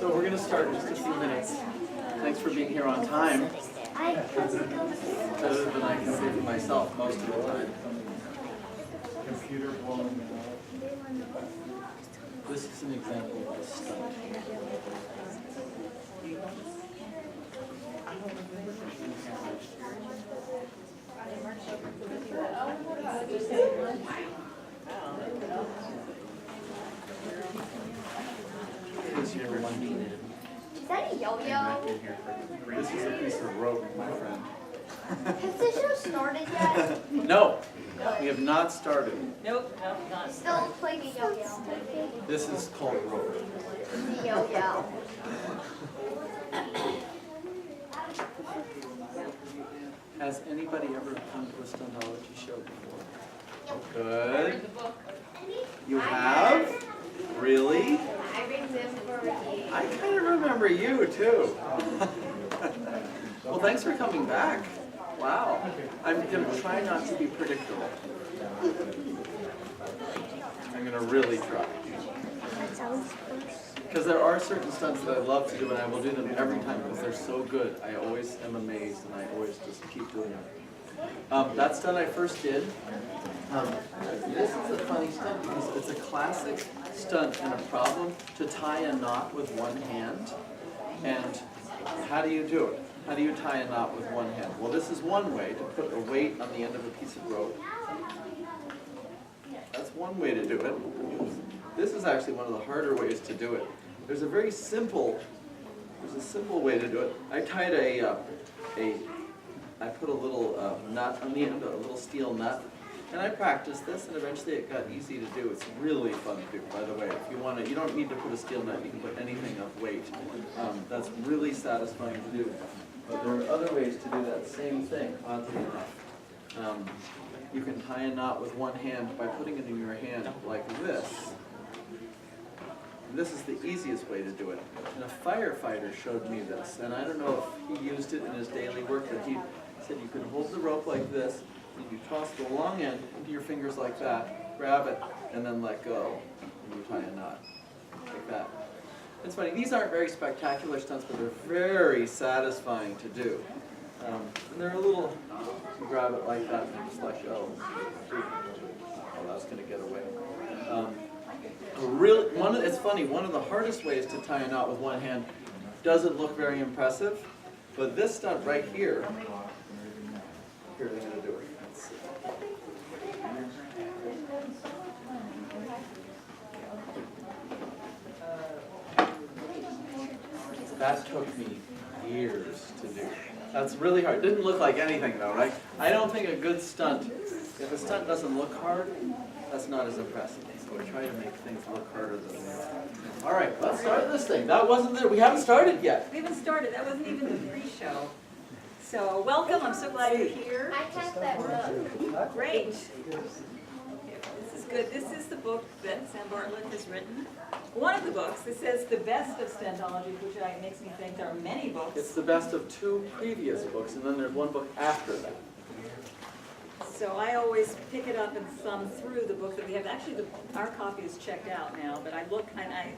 So we're going to start in just a few minutes. Thanks for being here on time. Better than I can say for myself most of the time. Computer blowing out. This is an example of a stunt. Is that a yo-yo? This is a piece of rope, my friend. Has the show started yet? No, we have not started. Nope, not. Still playing a yo-yo. This is called rope. The yo-yo. Has anybody ever come to a Stuntology show before? Good. You have? Really? I remember you. I kind of remember you too. Well, thanks for coming back. Wow. I'm going to try not to be predictable. I'm going to really try. Because there are certain stunts that I love to do, and I will do them every time because they're so good. I always am amazed, and I always just keep doing them. That stunt I first did, this is a funny stunt because it's a classic stunt and a problem to tie a knot with one hand. And how do you do it? How do you tie a knot with one hand? Well, this is one way to put a weight on the end of a piece of rope. That's one way to do it. This is actually one of the harder ways to do it. There's a simple way to do it. I tied I put a little nut on the end, a little steel nut, and I practiced this, and eventually it got easy to do. It's really fun to do, by the way. If you want to, you don't need to put a steel nut. You can put anything of weight. That's really satisfying to do. But there are other ways to do that same thing, oddly enough. You can tie a knot with one hand by putting it in your hand like this. And this is the easiest way to do it. And a firefighter showed me this, and I don't know if he used it in his daily work, but he said you can hold the rope like this, and you toss the long end into your fingers like that, grab it, and then let go, and you tie a knot, like that. It's funny, these aren't very spectacular stunts, but they're very satisfying to do. And they're a little, you grab it like that, and just let go. Oh, that's going to get away. It's funny, one of the hardest ways to tie a knot with one hand doesn't look very impressive, but this stunt right here, they're going to do it. Let's see. That took me years to do. That's really hard. It didn't look like anything though, right? I don't think a good stunt, if a stunt doesn't look hard, that's not as impressive. So we try to make things look harder than they are. All right, let's start this thing. That wasn't there. We haven't started yet. We haven't started. That wasn't even the pre-show. So welcome. I'm so glad you're here. I typed that book. Great. This is good. This is the book that Sam Bartlett has written. One of the books. This says the best of Stuntology, which makes me think there are many books. It's the best of two previous books, and then there's one book after that. So I always pick it up and thumb through the book that we have. Actually, our copy is checked out now, but I look and I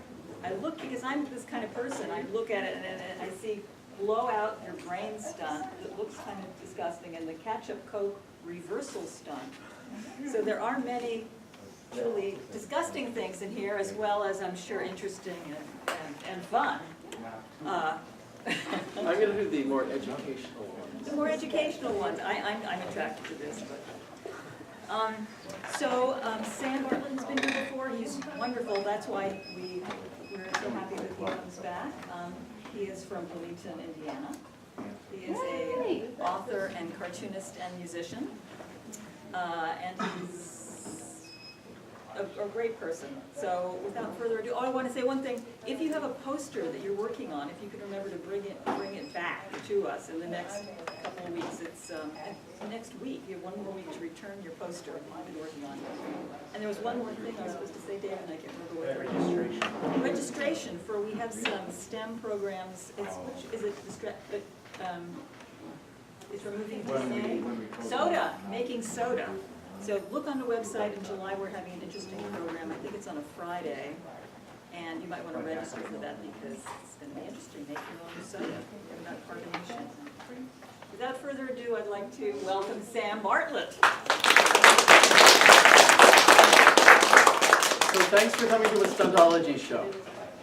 look because I'm this kind of person. I look at it and I see blow out your brain stunt that looks kind of disgusting, and the ketchup Coke reversal stunt. So there are many truly disgusting things in here, as well as I'm sure interesting and fun. I'm going to do the more educational ones. The more educational ones. I'm attracted to this. But. Sam Bartlett has been here before. He's wonderful. That's why we're so happy that he comes back. He is from Bloomington, Indiana. He is an author and cartoonist and musician. And he's a great person. So without further ado, I want to say one thing. If you have a poster that you're working on, if you can remember to bring it back to us in the next couple of weeks. It's next week. You have one more week to return your poster I've been working on. And there was one more thing I was supposed to say, David, and I can't remember what it was. Registration for, we have some STEM programs. It's removing DNA. Soda, making soda. So look on the website in July. We're having an interesting program. I think it's on a Friday. And you might want to register for that because it's going to be interesting, make your own soda in that carbonation. Without further ado, I'd like to welcome Sam Bartlett. So thanks for coming to a Stuntology show.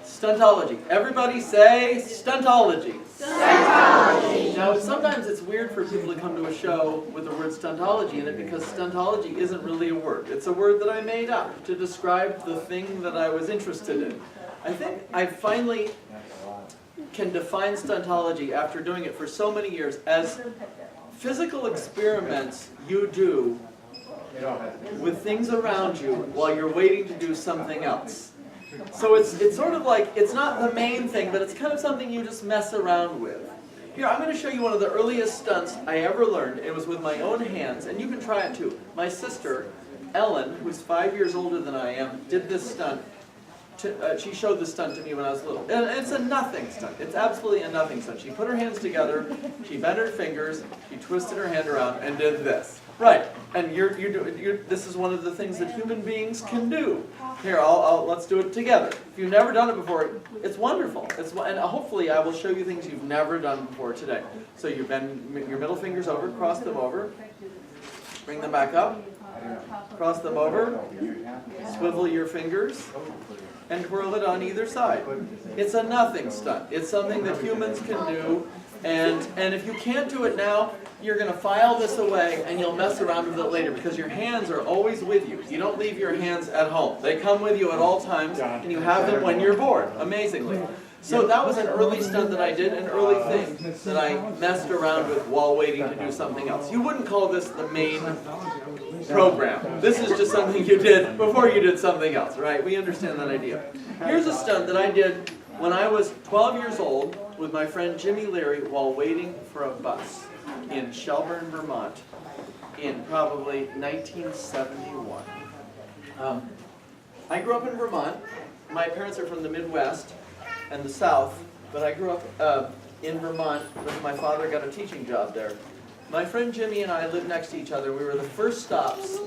Stuntology. Everybody say Stuntology. Stuntology. Now sometimes it's weird for people to come to a show with the word Stuntology in it because Stuntology isn't really a word. It's a word that I made up to describe the thing that I was interested in. I think I finally can define Stuntology after doing it for so many years as physical experiments you do with things around you while you're waiting to do something else. So it's sort of like, it's not the main thing, but it's kind of something you just mess around with. Here, I'm going to show you one of the earliest stunts I ever learned. It was with my own hands, and you can try it too. My sister, Ellen, who's 5 years older than I am, did this stunt. She showed this stunt to me when I was little. And it's a nothing stunt. It's absolutely a nothing stunt. She put her hands together, she bent her fingers, she twisted her hand around, and did this. Right, and this is one of the things that human beings can do. Here, let's do it together. If you've never done it before, it's wonderful. And hopefully I will show you things you've never done before today. So you bend your middle fingers over, cross them over, bring them back up, cross them over, swivel your fingers, and twirl it on either side. It's a nothing stunt. It's something that humans can do, and if you can't do it now, you're going to file this away and you'll mess around with it later because your hands are always with you. You don't leave your hands at home. They come with you at all times and you have them when you're bored, amazingly. So that was an early stunt that I did, an early thing that I messed around with while waiting to do something else. You wouldn't call this the main program. This is just something you did before you did something else, right? We understand that idea. Here's a stunt that I did when I was 12 years old with my friend Jimmy Leary while waiting for a bus in Shelburne, Vermont in probably 1971. I grew up in Vermont. My parents are from the Midwest and the South, but I grew up in Vermont because my father got a teaching job there. My friend Jimmy and I lived next to each other. We were the first stops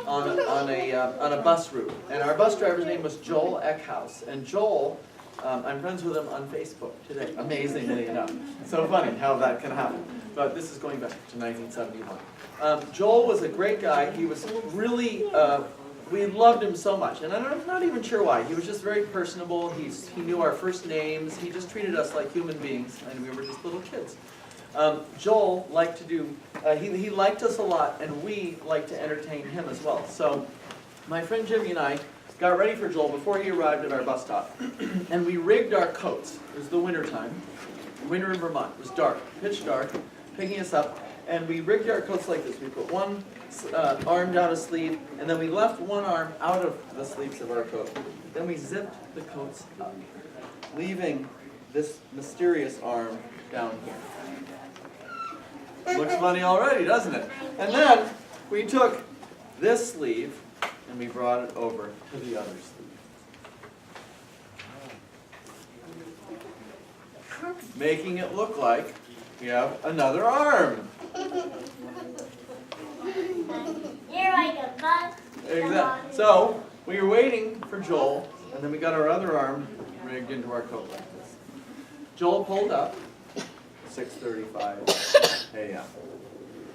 on a bus route, and our bus driver's name was Joel Eckhouse. And Joel, I'm friends with him on Facebook today, amazingly enough. So funny how that can happen. But this is going back to 1971. Joel was a great guy. He was really, we loved him so much. And I'm not even sure why. He was just very personable. He knew our first names. He just treated us like human beings, and we were just little kids. Joel liked to do, he liked us a lot, and we liked to entertain him as well. So my friend Jimmy and I got ready for Joel before he arrived at our bus stop, and we rigged our coats. It was the winter time, winter in Vermont. It was dark, pitch dark, picking us up, and we rigged our coats like this. We put one arm down a sleeve, and then we left one arm out of the sleeves of our coat. Then we zipped the coats up, leaving this mysterious arm down here. Looks funny already, doesn't it? And then we took this sleeve and we brought it over to the other sleeve, making it look like we have another arm. You're like a bus. Exactly. So we were waiting for Joel, and then we got our other arm rigged into our coat like this. Joel pulled up, 6:35 a.m.,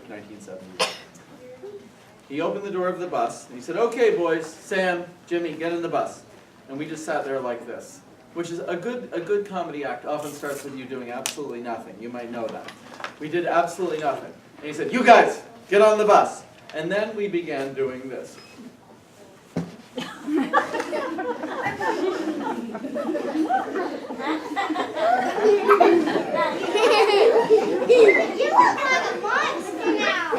1971. He opened the door of the bus, and he said, "Okay, boys, Sam, Jimmy, get in the bus." And we just sat there like this, which is a good comedy act often starts with you doing absolutely nothing. You might know that. We did absolutely nothing. And he said, "You guys, get on the bus." And then we began doing this. You look like a monster now. I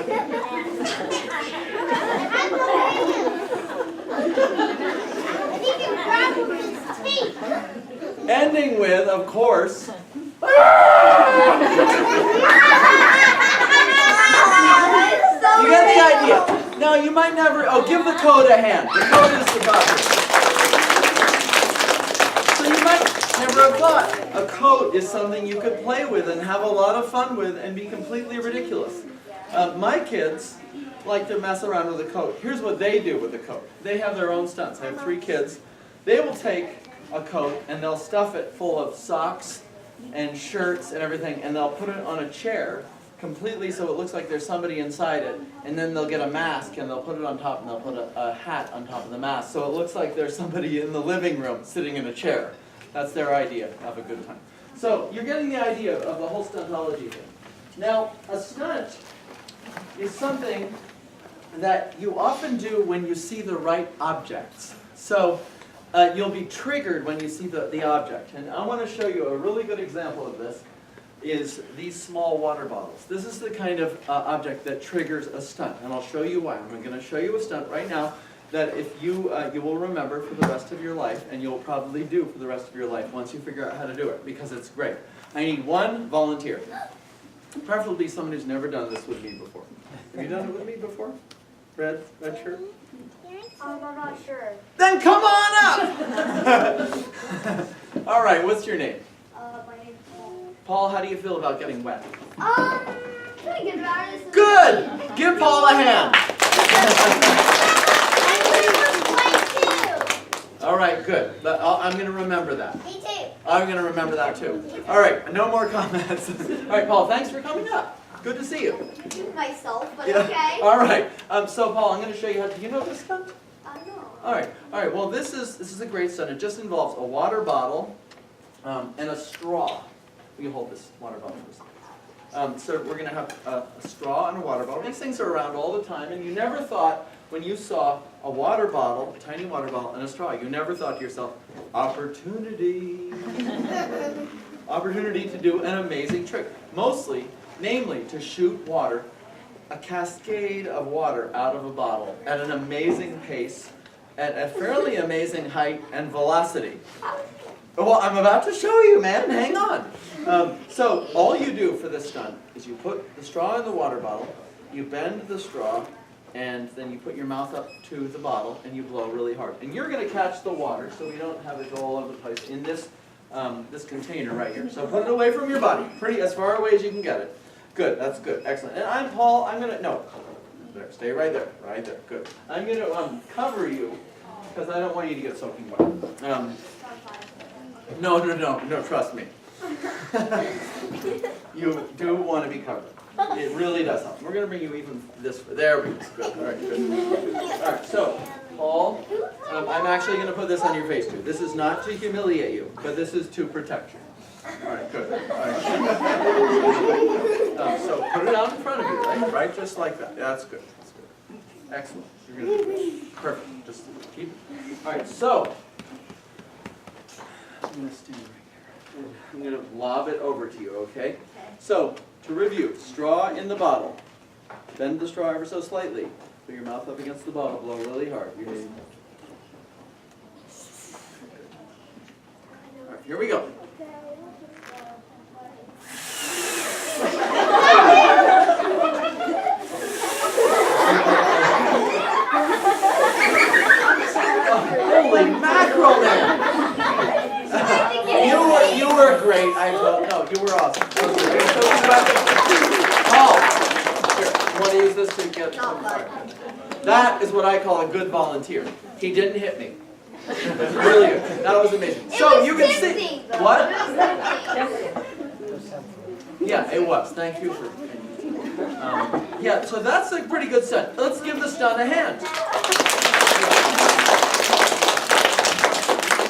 think you grabbed him with his teeth. Ending with, of course, you get the idea. Now you might never, give the code a hand. The code is the button. So you might never have thought a coat is something you could play with and have a lot of fun with and be completely ridiculous. My kids like to mess around with a coat. Here's what they do with a coat. They have their own stunts. I have 3 kids. They will take a coat, and they'll stuff it full of socks and shirts and everything, and they'll put it on a chair completely so it looks like there's somebody inside it, and then they'll get a mask and they'll put it on top, and they'll put a hat on top of the mask so it looks like there's somebody in the living room sitting in a chair. That's their idea of a good time. So you're getting the idea of the whole stuntology thing. Now, a stunt is something that you often do when you see the right objects. So you'll be triggered when you see the object. And I want to show you a really good example of this is these small water bottles. This is the kind of object that triggers a stunt, and I'll show you why. I'm going to show you a stunt right now that if you will remember for the rest of your life, and you'll probably do for the rest of your life once you figure out how to do it, because it's great. I need one volunteer, preferably someone who's never done this with me before. Have you done it with me before? Red shirt? I'm not sure. Then come on up! All right, what's your name? My name's Paul. Paul, how do you feel about getting wet? Pretty good about it. Good! Give Paul a hand. All right, good. I'm going to remember that. Me too. I'm going to remember that too. All right, no more comments. All right, Paul, thanks for coming up. Good to see you. Myself, but Yeah. okay. All right. So, Paul, I'm going to show you how. Do you know this stunt? No. All right. All right. Well, this is a great stunt. It just involves a water bottle and a straw. Will you hold this water bottle for a second? So we're going to have a straw and a water bottle. These things are around all the time, and you never thought when you saw a water bottle, a tiny water bottle, and a straw, you never thought to yourself, opportunity. Opportunity to do an amazing trick. Mostly, namely, to shoot water, a cascade of water out of a bottle at an amazing pace, at a fairly amazing height and velocity. Well, I'm about to show you, man. Hang on. So all you do for this stunt is you put the straw in the water bottle, you bend the straw, and then you put your mouth up to the bottle and you blow really hard. And you're going to catch the water so we don't have it go all over the place in this this container right here. So put it away from your body, as far away as you can get it. Good, that's good, excellent. And I'm Paul, I'm going to, no, there, stay right there, good. I'm going to cover you because I don't want you to get soaking wet. No, trust me. You do want to be covered. It really does help. We're going to bring you even this, there we go, good, all right, good. All right, so, Paul, I'm actually going to put this on your face too. This is not to humiliate you, but this is to protect you. All right, good. All right. So put it out in front of you, right? Just like that. That's good. That's good. Excellent. You're going to do it. Perfect. Just keep it. All right, so I'm going to stand right here. I'm going to lob it over to you, okay? So, to review, straw in the bottle. Bend the straw ever so slightly. Put your mouth up against the bottle. Blow really hard. You just... All right, here we go. Holy mackerel, man! You were great. No, you were awesome. Paul, here, you want to use this to get... That is what I call a good volunteer. He didn't hit me. Really good. That was amazing. So you can see... What? Yeah, it was. Thank you for... yeah, so that's a pretty good stunt. Let's give the stunt a hand.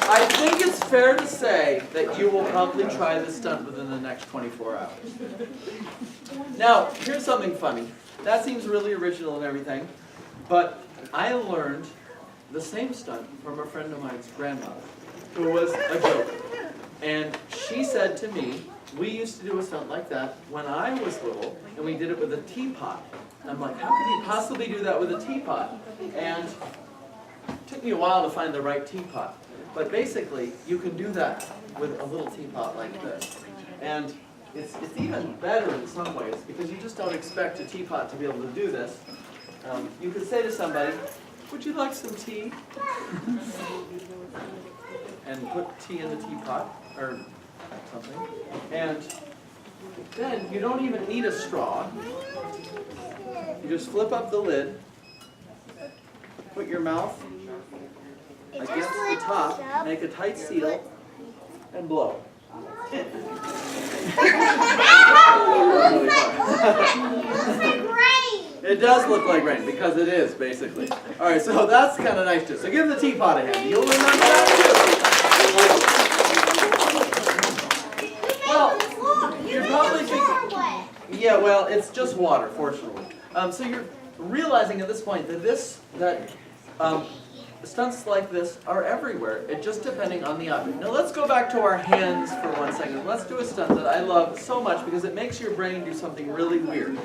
I think it's fair to say that you will probably try this stunt within the next 24 hours. Now, here's something funny. That seems really original and everything, but I learned the same stunt from a friend of mine's grandmother, who was a joker. And she said to me, we used to do a stunt like that when I was little, and we did it with a teapot. And I'm like, how could you possibly do that with a teapot? And it took me a while to find the right teapot. But basically, you can do that with a little teapot like this. And it's even better in some ways, because you just don't expect a teapot to be able to do this. You could say to somebody, would you like some tea? And put tea in the teapot, or something. And then you don't even need a straw. You just flip up the lid, put your mouth against the top, make a tight seal, and blow. Really fun. It does look like rain, because it is, basically. All right, so that's kind of nice too. So give the teapot a hand. You'll remember that too. Well, you're probably thinking, yeah, well, it's just water, fortunately. So you're realizing at this point that stunts like this are everywhere. It just depending on the object. Now let's go back to our hands for 1 second. Let's do a stunt that I love so much because it makes your brain do something really weird.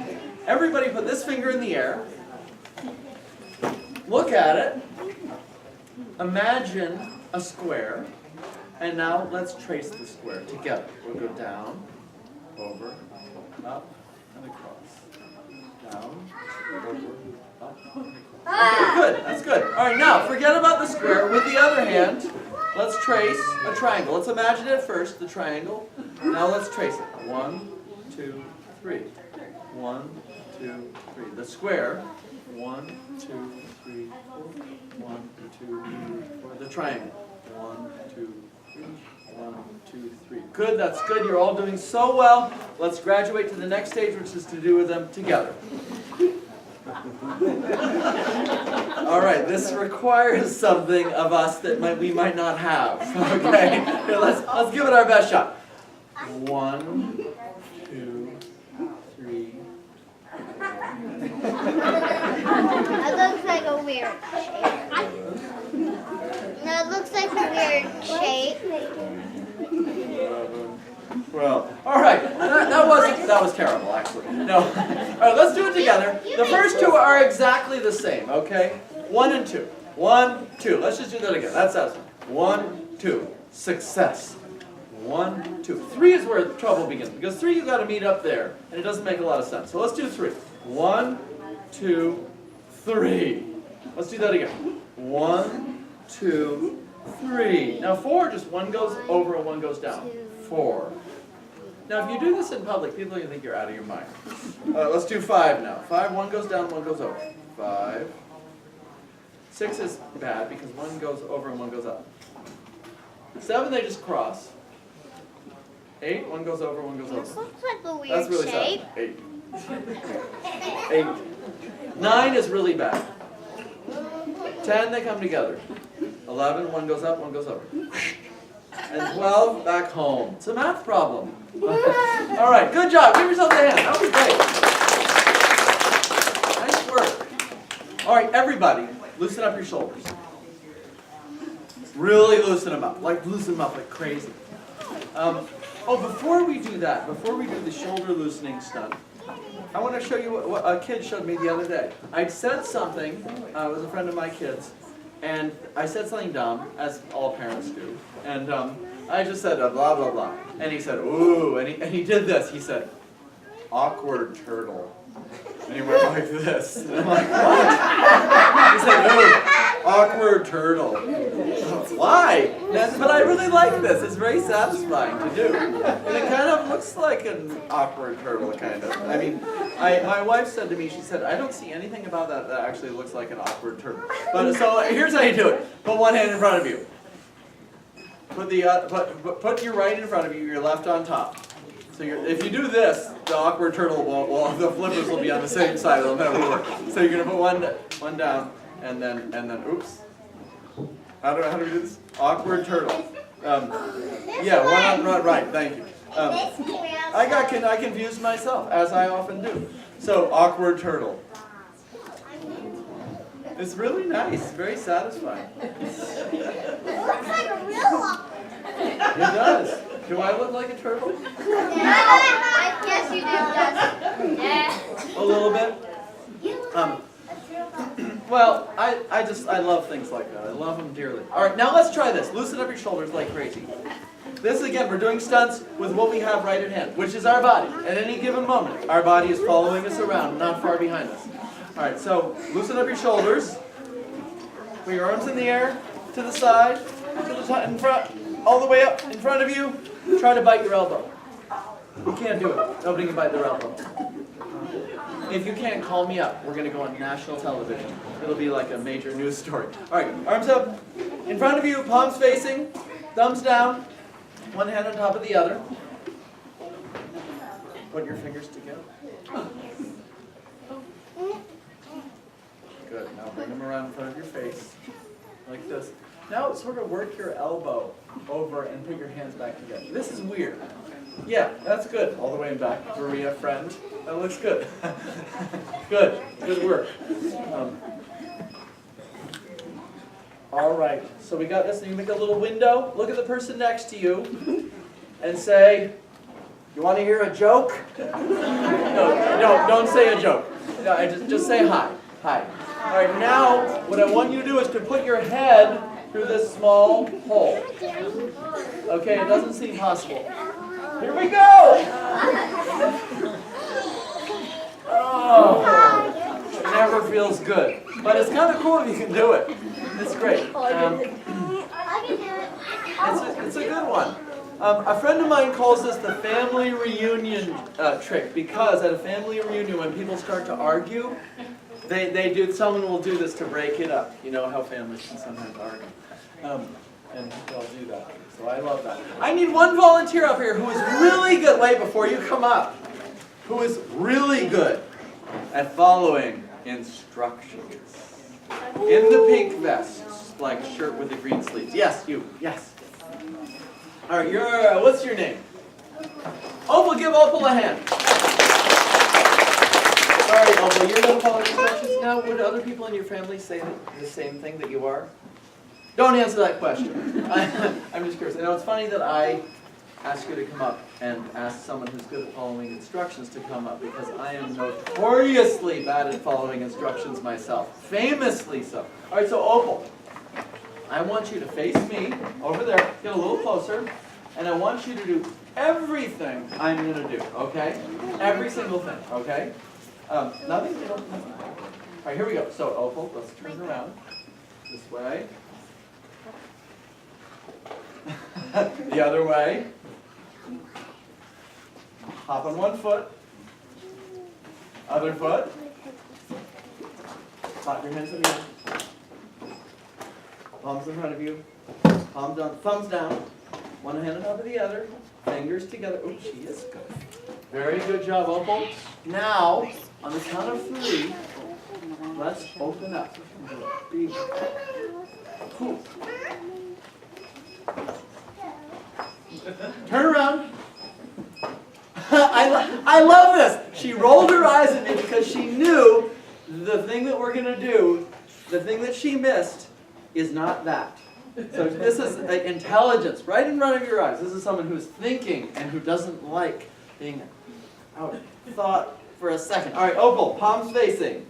Everybody put this finger in the air. Look at it. Imagine a square. And now let's trace the square together. We'll go down, over, up, and across. Down, over, up, and across. Okay, good. That's good. All right, now forget about the square. With the other hand, let's trace a triangle. Let's imagine it first, the triangle. Now let's trace it. 1, 2, 3. 1, 2, 3. The square. 1, 2, 3, 4. 1, 2, 3, 4. The triangle. 1, 2, 3. 1, 2, 3. Good, that's good. You're all doing so well. Let's graduate to the next stage, which is to do them together. All right, this requires something of us that we might not have. Okay, here, let's give it our best shot. 1, 2, 3. That looks like a weird shape. That looks like a weird shape. Well, all right. That was terrible, actually. No. All right, let's do it together. The first two are exactly the same. Okay. 1 and 2. 1, 2. Let's just do that again. That's us. 1, 2. Success. 1, 2. 3 is where the trouble begins because 3 you got to meet up there, and it doesn't make a lot of sense. So let's do 3. 1, 2, 3. Let's do that again. 1, 2, 3. Now 4, just one goes over and one goes down. 4. Now if you do this in public, people are going to think you're out of your mind. Let's do 5 now. 5, one goes down, one goes over. 5. 6 is bad because one goes over and one goes up. 7, they just cross. 8, one goes over, one goes This over. looks like a weird That's really shape. sad. 8. 9 is really bad. 10, they come together. 11, one goes up, one goes over. And 12, back home. It's a math problem. All right, good job. Give yourself a hand. That was great. Nice work. All right, everybody, loosen up your shoulders. Really loosen them up. Loosen them up like crazy. Before we do that, before we do the shoulder loosening stunt, I want to show you what a kid showed me the other day. I'd said something, it was a friend of my kid's, and I said something dumb, as all parents do, and I just said blah, blah, blah. And he said, ooh, and he did this. He said, awkward turtle. And he went like this. And I'm like, what? He said, ooh, awkward turtle. Why? But I really like this. It's very satisfying to do. And it kind of looks like an awkward turtle, kind of. I mean, my wife said to me, she said, I don't see anything about that actually looks like an awkward turtle. But so here's how you do it. Put one hand in front of you. Put your right in front of you, your left on top. So if you do this, the awkward turtle the flippers will be on the same side. It'll never work. So you're gonna put one down, and then oops. How do we do this? Awkward turtle. Yeah, one on right. Thank you. I confused myself, as I often do. So awkward turtle. It's really nice, very satisfying. It looks like a real awkward. It does. Do I look like a turtle? I guess you do, does. Yeah. A little bit. Well, I love things like that. I love them dearly. All right, now let's try this. Loosen up your shoulders like crazy. This, again, we're doing stunts with what we have right at hand, which is our body. At any given moment, our body is following us around, not far behind us. All right, so loosen up your shoulders. Put your arms in the air, to the side, to the top, in front, all the way up in front of you. Try to bite your elbow. You can't do it. Nobody can bite their elbow. If you can't, call me up. We're gonna go on national television. It'll be like a major news story. All right, arms up. In front of you, palms facing, thumbs down, one hand on top of the other. Put your fingers together. Good, now bring them around in front of your face, like this. Now sort of work your elbow over and put your hands back together. This is weird. Yeah, that's good. All the way in back. Maria, friend. That looks good. Good. Good work. All right. So we got this. And you make a little window. Look at the person next to you and say, "You want to hear a joke?" No, don't say a joke. No, just say hi. Hi. All right. Now, what I want you to do is to put your head through this small hole. Okay. It doesn't seem possible. Here we go! Oh, it never feels good. But it's kind of cool if you can do it. It's great. It's a good one. A friend of mine calls this the family reunion trick, because at a family reunion when people start to argue, someone will do this to break it up. You know how families can sometimes argue. And they'll do that. So I love that. I need one volunteer up here who is really good, wait, before you come up, who is really good at following instructions. In the pink vest, like shirt with the green sleeves. Yes, you, yes. All right, what's your name? Opal, give Opal a hand. All right, Opal, you're going to follow instructions. Now, would other people in your family say the same thing that you are? Don't answer that question. I'm just curious. I know it's funny that I ask you to come up and ask someone who's good at following instructions to come up, because I am notoriously bad at following instructions myself. Famously so. All right, so Opal, I want you to face me over there, get a little closer, and I want you to do everything I'm going to do, okay? Every single thing, okay? Nothing? Nothing. All right, here we go. So Opal, let's turn around this way. The other way. Hop on one foot. Other foot. Clap your hands in the air. Palms in front of you. Palms down. Thumbs down. One hand on top of the other. Fingers together. Oh, she is good. Very good job, Opal. Now, on the count of 3, let's open up. Big poop. Turn around. I love this. She rolled her eyes at me because she knew the thing that we're going to do, the thing that she missed, is not that. So this is intelligence right in front of your eyes. This is someone who's thinking and who doesn't like being out thought for a second. All right, Opal, palms facing.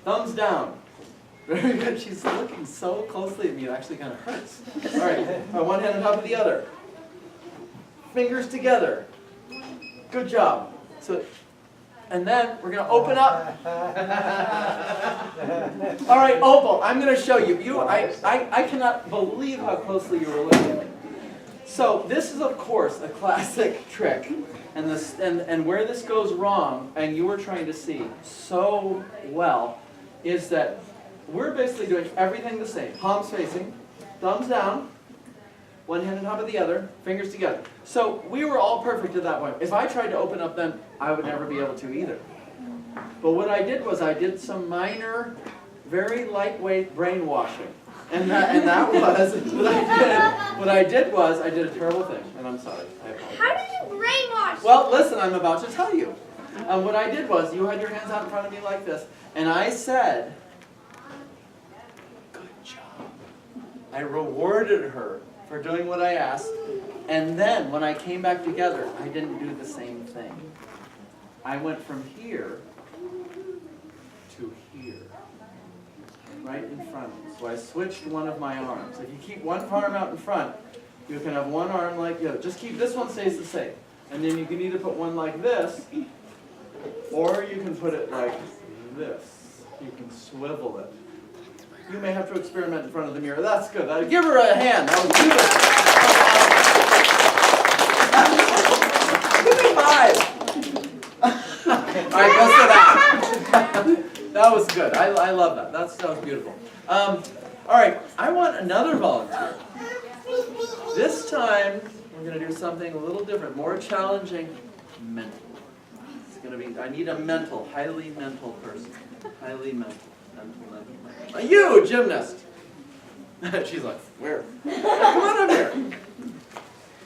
Thumbs down. Very good. She's looking so closely at me, it actually kind of hurts. All right, one hand on top of the other. Fingers together. Good job. So, and then we're going to open up. All right, Opal, I'm going to show you. I cannot believe how closely you were looking at me. So this is, of course, a classic trick. And where this goes wrong, and you were trying to see so well, is that we're basically doing everything the same. Palms facing, thumbs down, one hand on top of the other, fingers together. So we were all perfect at that point. If I tried to open up then, I would never be able to either. But what I did was I did some minor, very lightweight brainwashing. And that was what I did was I did a terrible thing, and I'm sorry. I apologize. How did you brainwash? Well, listen, I'm about to tell you. What I did was you had your hands out in front of me like this, and I said, "Good job." I rewarded her for doing what I asked, and then when I came back together, I didn't do the same thing. I went from here to here, right in front of me. So I switched one of my arms. If you keep one arm out in front, you can have one arm like the other. Just keep, this one stays the same. And then you can either put one like this, or you can put it like this. You can swivel it. You may have to experiment in front of the mirror. That's good. Give her a hand. That was beautiful. Give me 5. All right, go sit down. That was good. I love that. That was beautiful. All right, I want another volunteer. This time, we're going to do something a little different, more challenging, mental. It's going to be, I need a mental, highly mental person. Highly mental. You, gymnast. She's like, where? Come on up here.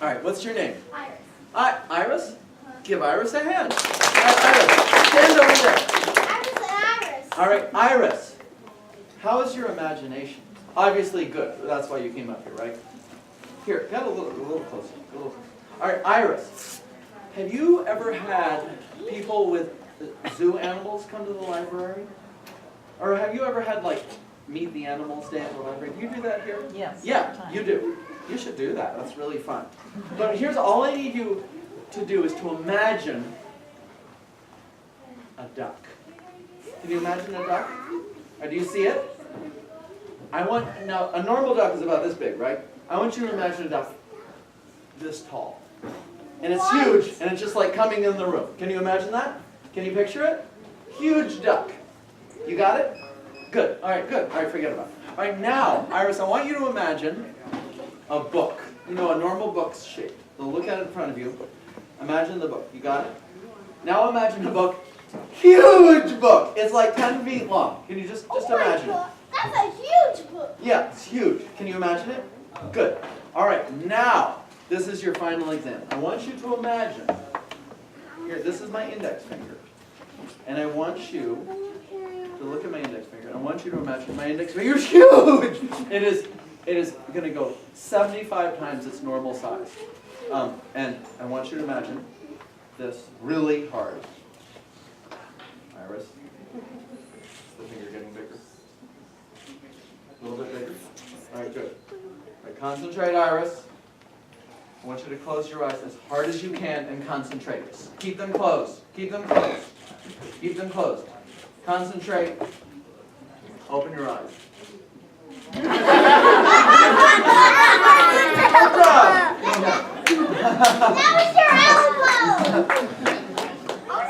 All right, what's your name? Iris. Iris? Give Iris a hand. Iris, stand over there. Iris and Iris. All right, Iris, how is your imagination? Obviously good. That's why you came up here, right? Here, get a little closer. A little closer. All right, Iris, have you ever had people with zoo animals come to the library? Or have you ever had, like, Meet the Animals Day at the library? Do you do that here? Yes. Yeah, you do. You should do that. That's really fun. But here's all I need you to do is to imagine a duck. Can you imagine a duck? Do you see it? Now, a normal duck is about this big, right? I want you to imagine a duck this tall. And it's huge, and it's just like coming in the room. Can you imagine that? Can you picture it? Huge duck. You got it? Good. All right, good. All right, forget about it. All right, now, Iris, I want you to imagine a book. You know, a normal book's shape. So look at it in front of you. Imagine the book. You got it? Now imagine a book. Huge book. It's like 10 feet long. Can you just imagine it? That's a huge book. Yeah, it's huge. Can you imagine it? Good. All right, now, this is your final exam. I want you to imagine. Here, this is my index finger. And I want you to look at my index finger. I want you to imagine my index finger is huge. It is going to go 75 times its normal size. And I want you to imagine this really hard. Iris, is the finger getting bigger? A little bit bigger? All right, good. All right, concentrate, Iris. I want you to close your eyes as hard as you can and concentrate. Keep them closed. Keep them closed. Keep them closed. Concentrate. Open your eyes. Good job. That was your elbow.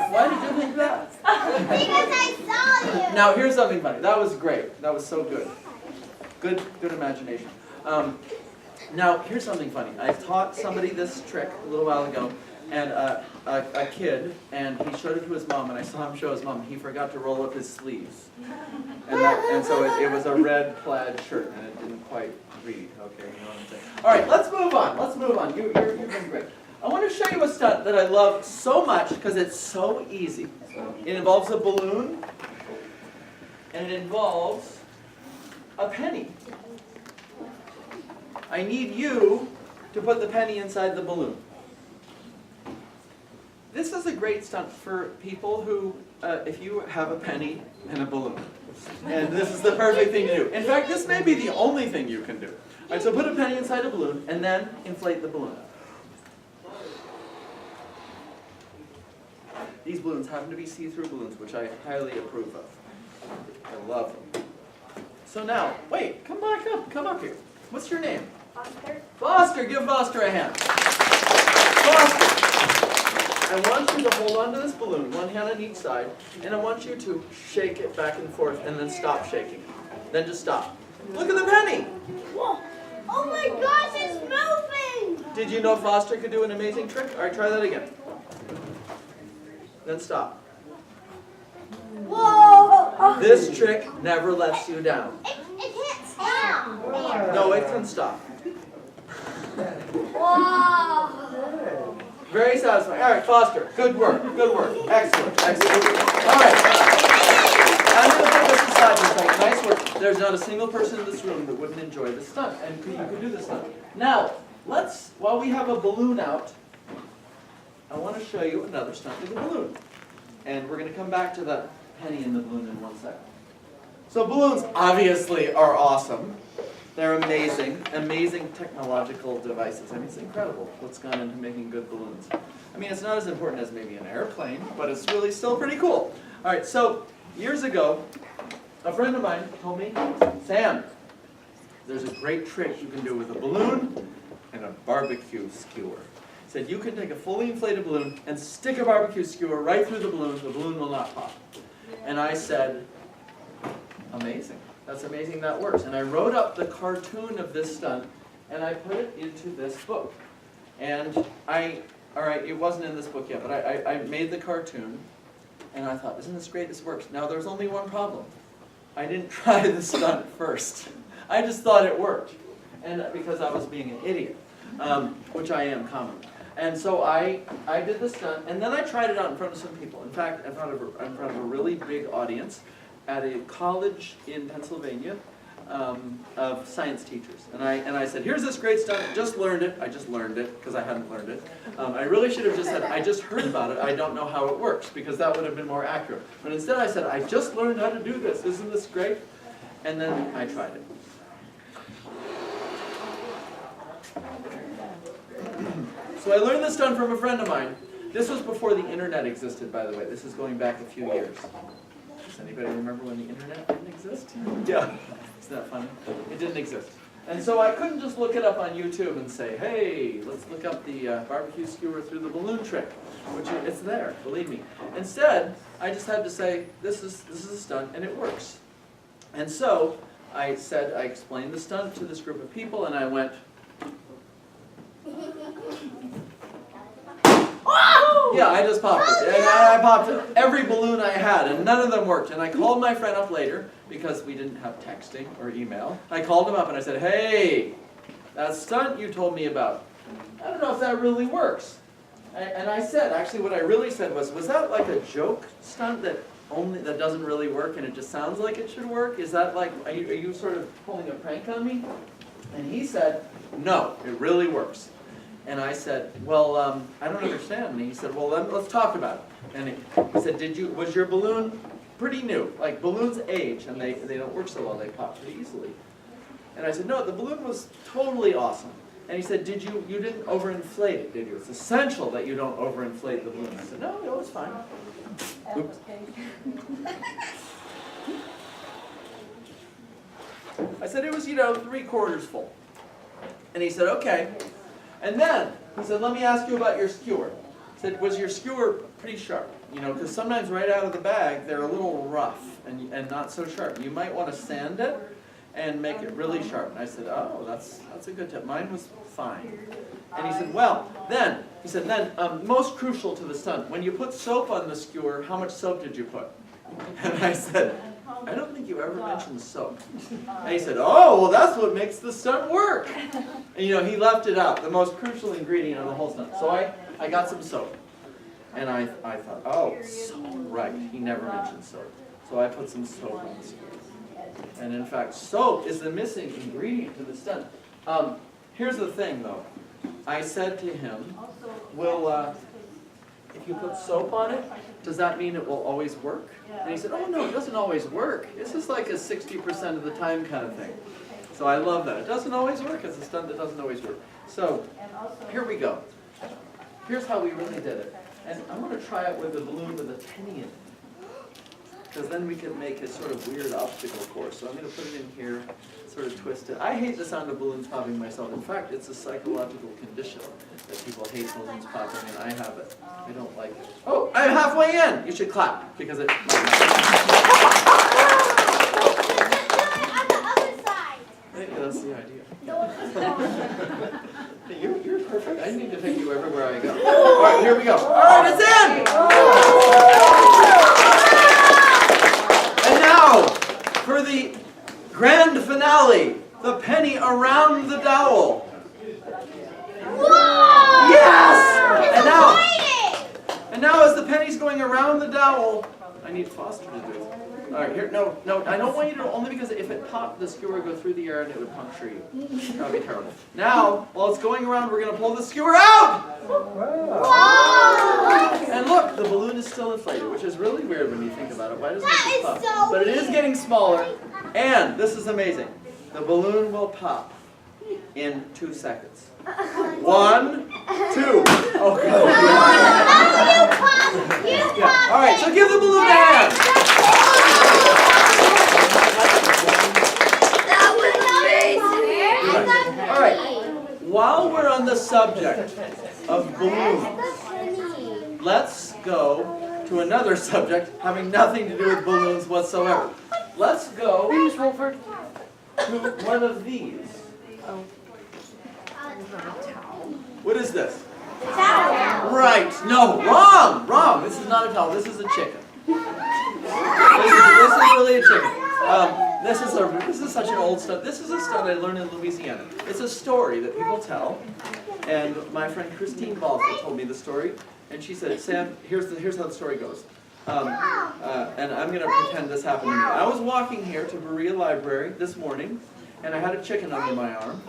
Why did you think that? Because I saw you. Now, here's something funny. That was great. That was so good. Good imagination. Now, here's something funny. I taught somebody this trick a little while ago, and a kid, and he showed it to his mom, and I saw him show his mom. He forgot to roll up his sleeves. And so it was a red plaid shirt, and it didn't quite read. Okay, you know what I'm saying? All right, let's move on. Let's move on. You're doing great. I want to show you a stunt that I love so much because it's so easy. It involves a balloon, and it involves a penny. I need you to put the penny inside the balloon. This is a great stunt for people who, if you have a penny and a balloon. And this is the perfect thing to do. In fact, this may be the only thing you can do. All right, so put a penny inside a balloon and then inflate the balloon. These balloons happen to be see-through balloons, which I highly approve of. I love them. So now, wait, come back up, come up here. What's your name? Foster. Foster, give Foster a hand. Foster, I want you to hold on to this balloon, one hand on each side, and I want you to shake it back and forth and then stop shaking it. Then just stop. Look at the penny. Whoa. Oh my gosh, it's moving. Did you know Foster could do an amazing trick? All right, try that again. Then stop. Whoa. This trick never lets you down. It can't stop. No, it can stop. Whoa. Very satisfying. All right, Foster, good work, good work. Excellent, excellent. All right. I'm going to put this aside for a second. Nice work. There's not a single person in this room that wouldn't enjoy this stunt, and you could do this stunt. Now, while we have a balloon out, I want to show you another stunt with a balloon. And we're going to come back to the penny in the balloon in 1 second. So balloons obviously are awesome. They're amazing, amazing technological devices. I mean, it's incredible what's gone into making good balloons. I mean, it's not as important as maybe an airplane, but it's really still pretty cool. All right, so years ago, a friend of mine told me, Sam, there's a great trick you can do with a balloon and a barbecue skewer. He said, you can take a fully inflated balloon and stick a barbecue skewer right through the balloon will not pop. And I said, amazing. That's amazing that works. And I wrote up the cartoon of this stunt, and I put it into this book. And all right, it wasn't in this book yet, but I made the cartoon, and I thought, isn't this great, this works. Now there's only one problem. I didn't try the stunt first. I just thought it worked, and because I was being an idiot, which I am commonly. And so I did the stunt, and then I tried it out in front of some people. In fact, in front of a really big audience at a college in Pennsylvania of science teachers. And I said, here's this great stunt, I just learned it. I just learned it, because I hadn't learned it. I really should have just said, I just heard about it, I don't know how it works, because that would have been more accurate. But instead I said, I just learned how to do this, isn't this great? And then I tried it. So I learned this stunt from a friend of mine. This was before the internet existed, by the way. This is going back a few years. Does anybody remember when the internet didn't exist? Yeah. Isn't that funny? It didn't exist. And so I couldn't just look it up on YouTube and say, hey, let's look up the barbecue skewer through the balloon trick, which it's there, believe me. Instead, I just had to say, this is a stunt, and it works. And so I explained the stunt to this group of people, and I went, yeah, I just popped it. And I popped every balloon I had, and none of them worked. And I called my friend up later, because we didn't have texting or email. I called him up and I said, hey, that stunt you told me about, I don't know if that really works. And I said, actually what I really said was that like a joke stunt that doesn't really work and it just sounds like it should work? Is that like, are you sort of pulling a prank on me? And he said, no, it really works. And I said, well, I don't understand. And he said, well, let's talk about it. And he said, was your balloon pretty new? Like balloons age and they don't work so well, they pop pretty easily. And I said, no, the balloon was totally awesome. And he said, you didn't overinflate it, did you? It's essential that you don't overinflate the balloon. I said, no, it was fine. Oops. I said, it was, 3/4 full. And he said, okay. And then he said, let me ask you about your skewer. He said, was your skewer pretty sharp? Because sometimes right out of the bag, they're a little rough and not so sharp. You might want to sand it and make it really sharp. And I said, oh, that's a good tip. Mine was fine. And he said, well, then, most crucial to the stunt, when you put soap on the skewer, how much soap did you put? And I said, I don't think you ever mentioned soap. And he said, oh, well, that's what makes the stunt work. And he left it out, the most crucial ingredient of the whole stunt. So I got some soap. And I thought, oh, soap, right, he never mentioned soap. So I put some soap on the skewer. And in fact, soap is the missing ingredient to the stunt. Here's the thing, though. I said to him, if you put soap on it, does that mean it will always work? And he said, oh no, it doesn't always work. This is like a 60% of the time kind of thing. So I love that. It doesn't always work. It's a stunt that doesn't always work. So here we go. Here's how we really did it. And I'm going to try it with a balloon with a penny in it. Because then we can make a sort of weird obstacle course. So I'm going to put it in here, sort of twist it. I hate the sound of balloons popping myself. In fact, it's a psychological condition that people hate balloons popping, and I have it. I don't like it. Oh, I'm halfway in! You should clap, because it... On the other side. Maybe that's the idea. You're perfect. I need to take you everywhere I go. All right, here we go. All right, it's in! And now, for the grand finale, the penny around the dowel. Whoa! Yes! It's And now as the penny's going around the dowel, I need Foster to do it. All right, here, no, I don't want you to, only because if it popped, the skewer would go through the air and it would puncture you. That would be terrible. Now, while it's going around, we're going to pull the skewer out! Whoa! And look, the balloon is still inflated, which is really weird when you think about it. Why doesn't it just pop? So But it is getting smaller, and this is amazing. The balloon will pop in 2 seconds. 1, 2. Oh, God. Yeah. All right, so give the balloon a hand. That was amazing. All right, while we're on the subject of balloons, let's go to another subject having nothing to do with balloons whatsoever. let's go to one of these. What is this? Right. No, wrong. This is not a towel. This is a chicken. This is really a chicken. This is such an old stunt. This is a stunt I learned in Louisiana. It's a story that people tell, and my friend Christine Balfour told me the story, and she said, "Sam, here's how the story goes." And I'm going to pretend this happened to me. I was walking here to Berea Library this morning, and I had a chicken under my arm.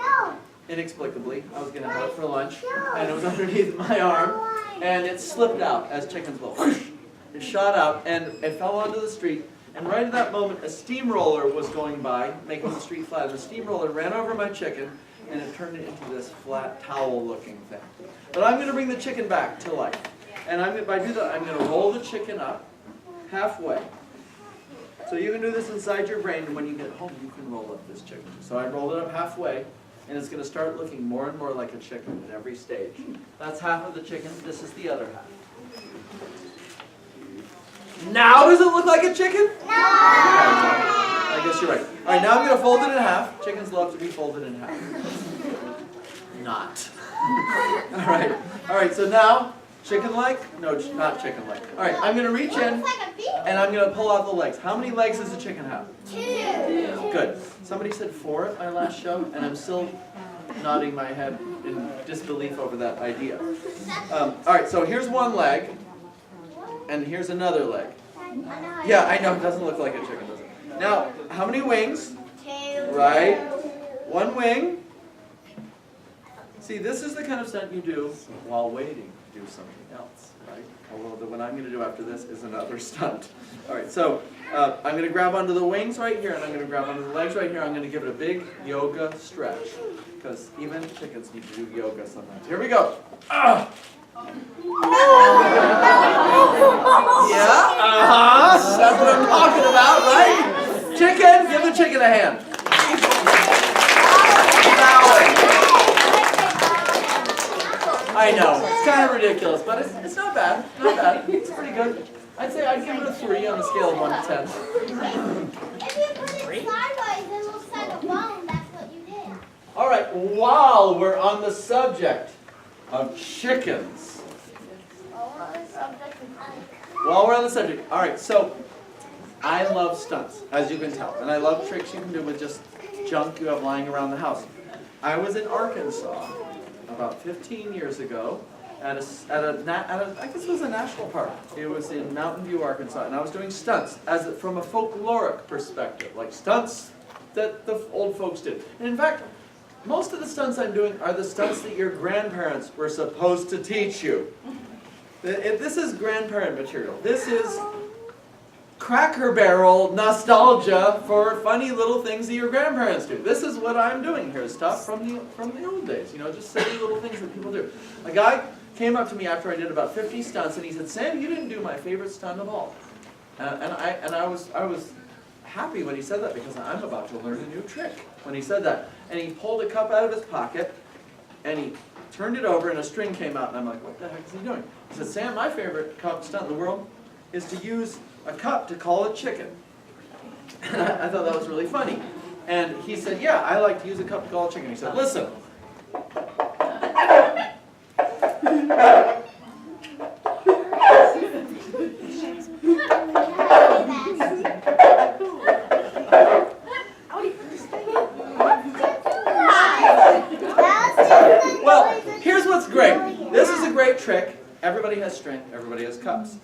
Inexplicably, I was going to have it for lunch, and it was underneath my arm, and it slipped out, as chickens will. It shot out, and it fell onto the street, and right at that moment, a steamroller was going by, making the street flat. The steamroller ran over my chicken, and it turned it into this flat towel-looking thing. But I'm going to bring the chicken back to life, and if I do that, I'm going to roll the chicken up halfway. So you can do this inside your brain, and when you get home, you can roll up this chicken. So I rolled it up halfway, and it's going to start looking more and more like a chicken at every stage. That's half of the chicken. This is the other half. Now does it look like a chicken? No! I guess you're right. All right, now I'm going to fold it in half. Chickens love to be folded in half. Not. All right, so now, chicken-like? No, not chicken-like. All right, I'm going to reach in, and I'm going to pull out the legs. How many legs does a chicken have? 2. Good. Somebody said 4 at my last show, and I'm still nodding my head in disbelief over that idea. All right, so here's one leg, and here's another leg. Yeah, I know, it doesn't look like a chicken, does it? Now, how many wings? 2. Right. 1 wing. See, this is the kind of stunt you do while waiting to do something else, right? Although the one I'm going to do after this is another stunt. All right, so I'm going to grab onto the wings right here, and I'm going to grab onto the legs right here. I'm going to give it a big yoga stretch, because even chickens need to do yoga sometimes. Here we go. Yeah, that's what I'm talking about, right? Chicken, give the chicken a hand. I know, it's kind of ridiculous, but it's not bad. Not bad. It's pretty good. I'd say I'd give it a 3 on a scale of 1 to 10. If you put it sideways, it looks like a bone. That's what you did. All right, while we're on the subject of chickens. While we're on the subject, all right, so I love stunts, as you can tell, and I love tricks you can do with just junk you have lying around the house. I was in Arkansas about 15 years ago at a I guess it was a national park. It was in Mountain View, Arkansas, and I was doing stunts from a folkloric perspective, like stunts that the old folks did. And in fact, most of the stunts I'm doing are the stunts that your grandparents were supposed to teach you. This is grandparent material. This is Cracker Barrel nostalgia for funny little things that your grandparents do. This is what I'm doing here, stuff from the old days, you know, just silly little things that people do. A guy came up to me after I did about 50 stunts, and he said, "Sam, you didn't do my favorite stunt of all." And I was happy when he said that, because I'm about to learn a new trick when he said that. And he pulled a cup out of his pocket, and he turned it over, and a string came out, and I'm like, "What the heck is he doing?" He said, "Sam, my favorite cup stunt in the world is to use a cup to call a chicken." And I thought that was really funny. And he said, "Yeah, I like to use a cup to call a chicken." He said, "Listen." Well, here's what's great. This is a great trick. Everybody has string, everybody has cups.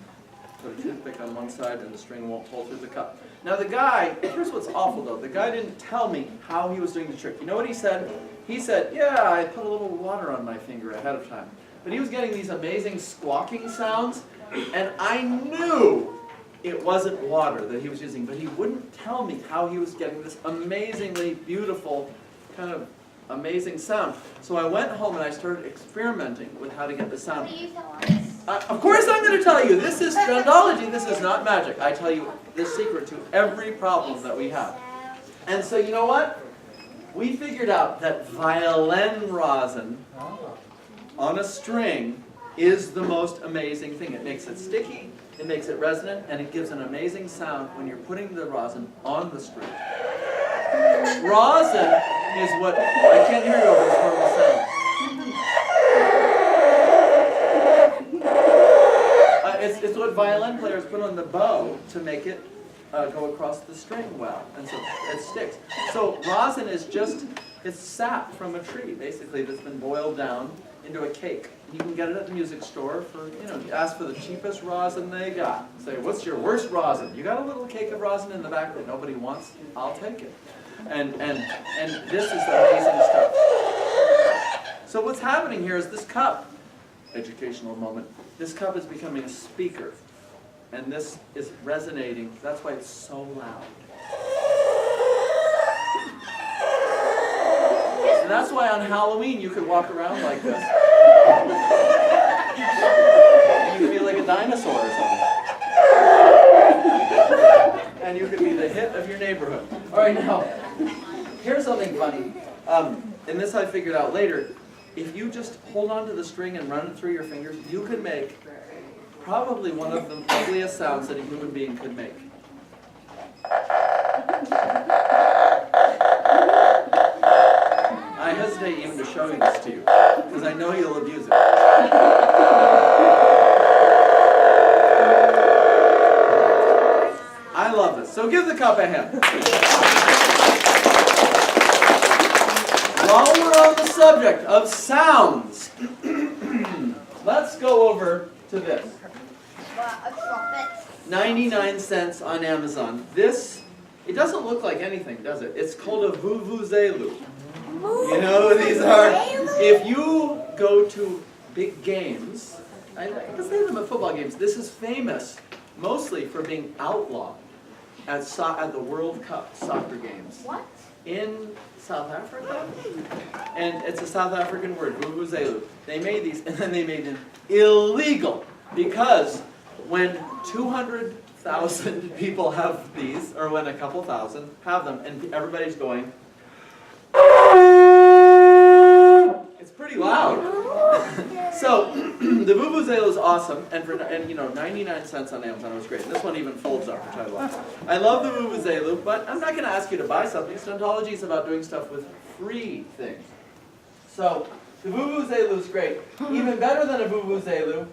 Put a toothpick on one side and the string won't pull through the cup. Now the guy, here's what's awful though, the guy didn't tell me how he was doing the trick. You know what he said? He said, "Yeah, I put a little water on my finger ahead of time." But he was getting these amazing squawking sounds, and I knew it wasn't water that he was using, but he wouldn't tell me how he was getting this amazingly beautiful, kind of amazing sound. So I went home and I started experimenting with how to get the sound. Of course I'm going to tell you, this is Stuntology, this is not magic. I tell you the secret to every problem that we have. And so you know what? We figured out that violin rosin on a string is the most amazing thing. It makes it sticky, it makes it resonant, and it gives an amazing sound when you're putting the rosin on the string. Rosin is what, I can't hear you over this normal sound. It's what violin players put on the bow to make it go across the string well, and so it sticks. So rosin is just, it's sap from a tree, basically, that's been boiled down into a cake. You can get it at the music store for, you ask for the cheapest rosin they got. Say, what's your worst rosin? You got a little cake of rosin in the back that nobody wants? I'll take it. And this is amazing stuff. So what's happening here is this cup, educational moment, this cup is becoming a speaker. And this is resonating. That's why it's so loud. And that's why on Halloween you could walk around like this. And you could be like a dinosaur or something. And you could be the hit of your neighborhood. All right, now, here's something funny. And this I figured out later. If you just hold on to the string and run it through your fingers, you can make probably one of the ugliest sounds that a human being could make. I hesitate even to show this to you, because I know you'll abuse it. I love this. So give the cup a hand. While we're on the subject of sounds, let's go over to this. A trumpet. 99 cents on Amazon. This, it doesn't look like anything, does it? It's called a vuvuzela. You know, these are, if you go to big games, I can say them at football games, this is famous mostly for being outlawed at the World Cup soccer games. What? In South Africa. And it's a South African word, vuvuzela. They made these, and then they made them illegal, because when 200,000 people have these, or when a couple thousand have them, and everybody's going, it's pretty loud. So the vuvuzela is awesome, and 99 cents on Amazon, it was great. And this one even folds up, which I love. I love the vuvuzela, but I'm not going to ask you to buy something. Stuntology is about doing stuff with free things. So the vuvuzela is great. Even better than a vuvuzela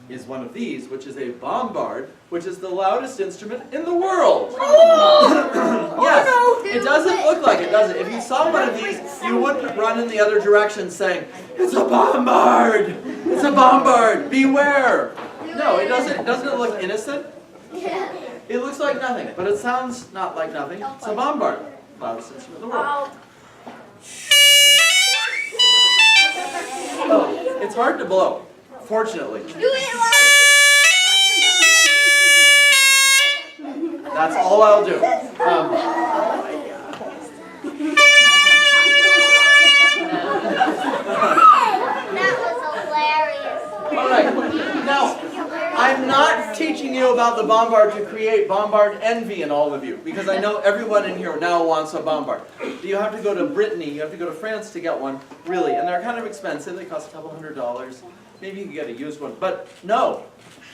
is one of these, which is a bombard, which is the loudest instrument in the world. Yes, it doesn't look like it, does it? If you saw one of these, you wouldn't run in the other direction saying, "It's a bombard! It's a bombard! Beware!" No, it doesn't. Doesn't it look innocent? It looks like nothing, but it sounds not like nothing. It's a bombard, loudest instrument in the world. Oh, it's hard to blow. Fortunately. That's all I'll do. That was hilarious. All right. Now, I'm not teaching you about the bombard to create bombard envy in all of you, because I know everyone in here now wants a bombard. You have to go to Brittany, you have to go to France to get one, really, and they're kind of expensive. They cost a couple $100. Maybe you can get a used one. But no,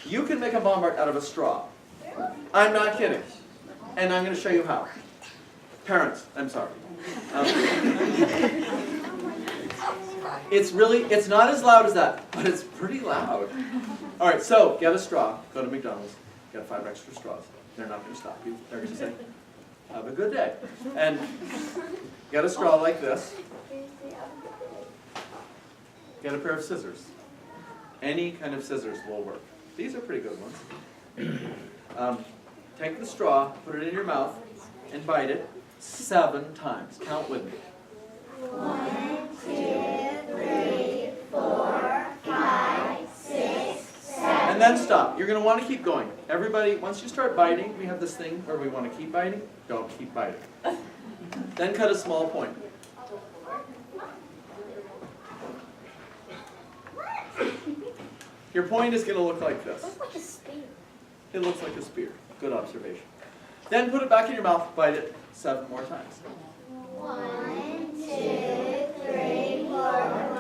you can make a bombard out of a straw. I'm not kidding. And I'm going to show you how. Parents, I'm sorry. It's not as loud as that, but it's pretty loud. All right, so get a straw. Go to McDonald's. Get 5 extra straws. They're not going to stop you. They're going to say, have a good day. And get a straw like this. Get a pair of scissors. Any kind of scissors will work. These are pretty good ones. Take the straw, put it in your mouth, and bite it 7 times. Count with me. 1, 2, 3, 4, 5, 6, 7. And then stop. You're going to want to keep going. Everybody, once you start biting, we have this thing where we want to keep biting. Don't keep biting. Then cut a small point. Your point is going to look like this. It looks like a spear. It looks like a spear. Good observation. Then put it back in your mouth, bite it 7 more times. 1, 2, 3, 4,